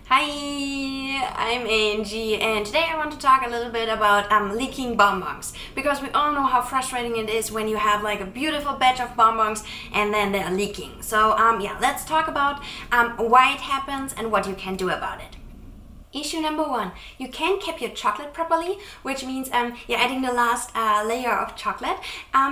Hi, I'm Angie, and today I want to talk a little bit about leaking bonbons, because we all know how frustrating it is when you have like a beautiful batch of bonbons and then they're leaking. So let's talk about why it happens and what you can do about it. Issue number one, you can't cap your chocolate properly, which means you're adding the last layer of chocolate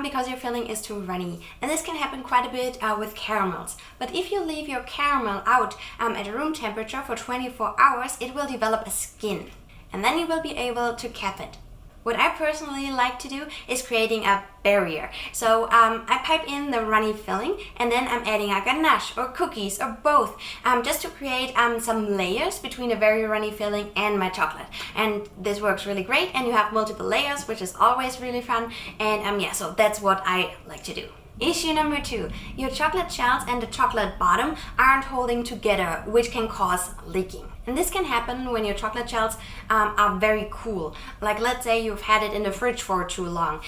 because your filling is too runny. And this can happen quite a bit with caramels. But if you leave your caramel out at room temperature for 24 hours, it will develop a skin. And then you will be able to cap it. What I personally like to do is creating a barrier. So I pipe in the runny filling and then I'm adding a ganache or cookies or both just to create some layers between a very runny filling and my chocolate. And this works really great, and you have multiple layers, which is always really fun. And so that's what I like to do. Issue number two, your chocolate shells and the chocolate bottom aren't holding together, which can cause leaking. And this can happen when your chocolate shells are very cool. Like let's say you've had it in the fridge for too long,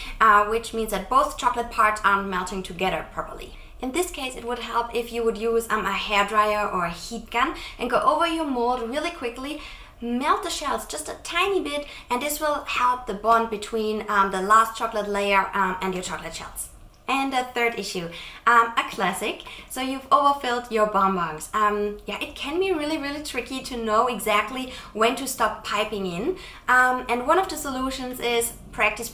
which means that both chocolate parts aren't melting together properly. In this case, it would help if you would use a hairdryer or a heat gun and go over your mold really quickly, melt the shells just a tiny bit, and this will help the bond between the last chocolate layer and your chocolate shells. And the third issue, a classic. So you've overfilled your bonbons. It can be really tricky to know exactly when to stop piping in. And one of the solutions is practice.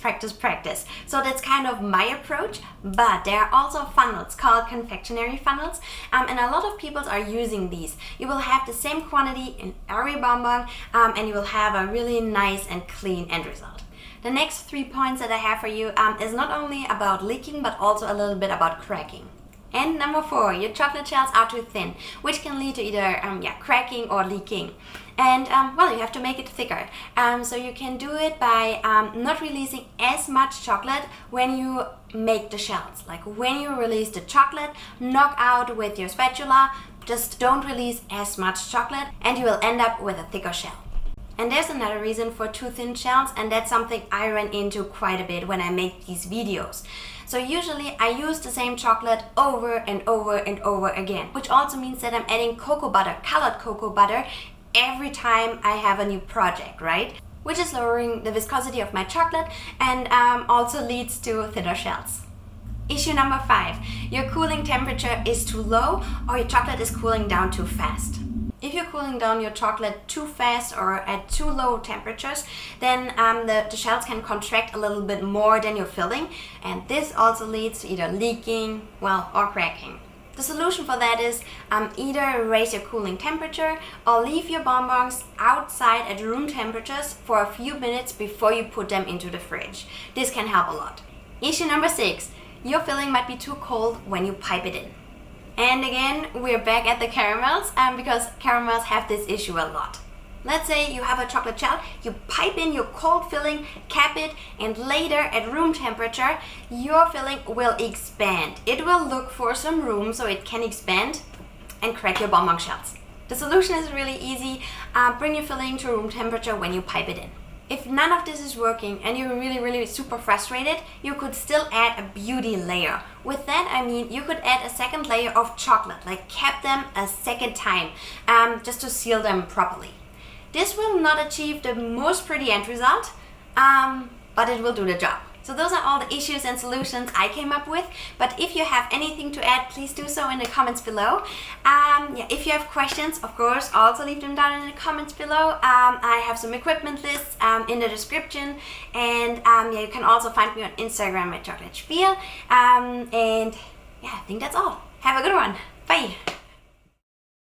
So that's kind of my approach, but there are also funnels called confectionery funnels. And a lot of people are using these. You will have the same quantity in every bonbon, and you will have a really nice and clean end result. The next 3 points that I have for you is not only about leaking, but also a little bit about cracking. And number 4, your chocolate shells are too thin, which can lead to either cracking or leaking. And you have to make it thicker. So you can do it by not releasing as much chocolate when you make the shells. Like when you release the chocolate, knock out with your spatula, just don't release as much chocolate, and you will end up with a thicker shell. And there's another reason for too thin shells, and that's something I ran into quite a bit when I make these videos. So usually I use the same chocolate over and over again, which also means that I'm adding cocoa butter, colored cocoa butter, every time I have a new project, right? Which is lowering the viscosity of my chocolate and also leads to thinner shells. Issue number 5, your cooling temperature is too low or your chocolate is cooling down too fast. If you're cooling down your chocolate too fast or at too low temperatures, then the shells can contract a little bit more than your filling, and this also leads to either leaking, or cracking. The solution for that is either raise your cooling temperature or leave your bonbons outside at room temperatures for a few minutes before you put them into the fridge. This can help a lot. Issue number 6, your filling might be too cold when you pipe it in. And again, we're back at the caramels because caramels have this issue a lot. Let's say you have a chocolate shell, you pipe in your cold filling, cap it, and later at room temperature, your filling will expand. It will look for some room so it can expand and crack your bonbon shells. The solution is really easy. Bring your filling to room temperature when you pipe it in. If none of this is working and you're really super frustrated, you could still add a beauty layer. With that I mean you could add a second layer of chocolate, like cap them a second time, just to seal them properly. This will not achieve the most pretty end result, but it will do the job. So those are all the issues and solutions I came up with, but if you have anything to add, please do so in the comments below. If you have questions, of course, also leave them down in the comments below. I have some equipment lists in the description, and you can also find me on Instagram at ChocolateSpiel. I think that's all. Have a good one. Bye!